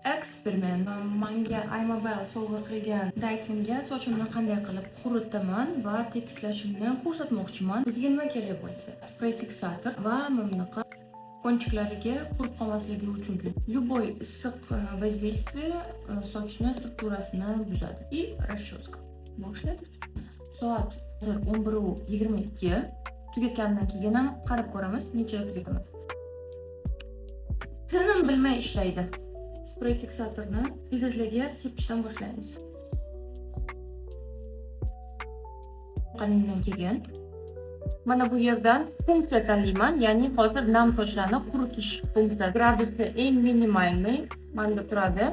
Eksperiment. Menga iMobile sovg'a qilgan Dysonga sochimni qanday qilib quritaman va tekislashimni ko'rsatmoqchiman. Bizga nima kerak bo'lsa? Spray fiksator va mana bunaqa konchiklariga qurib qolmasligi uchun любой issiq воздействие sochni strukturasini buzadi. И расческа. Boshladik. Soat hozir 11:22. Tugatgandan keyin ham qarab ko'ramiz, nechada tugataman. Tinim bilmay ishlaydi. Spray fiksatorni ildizlarga sepishdan boshlaymiz. Qaningdan keyin mana bu yerdan funksiya tanlayman, ya'ni hozir nam sochlarni quritish funksiyasi. Gradusi eng minimalniy manda turadi.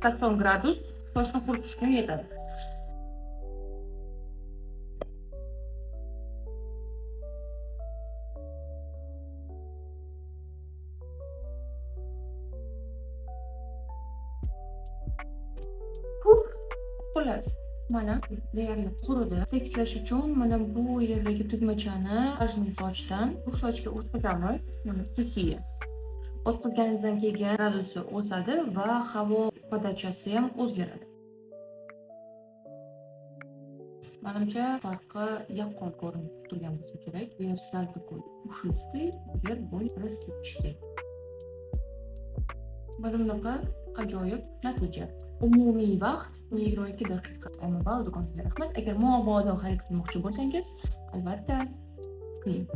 90 gradus sochni quritish uchun yetadi. Xullas, mana deyarli quridi. Tekislash uchun mana bu yerdagi tugmachani ajniy sochdan bu sochga o'tkazamiz. Mana suxiya. O'tkazganingizdan keyin gradusi o'sadi va havo podachasi ham o'zgaradi. Menimcha farqi yaqqol ko'rinib turgan bo'lsa kerak. Bu yer sal такой пушистый, bu yer более рассыпчатый. Mana bunaqa ajoyib natija. Umumiy vaqt 22 daqiqa. iMobile do'koniga rahmat. Agar mabodo xarid qilmoqchi bo'lsangiz, albatta qiling.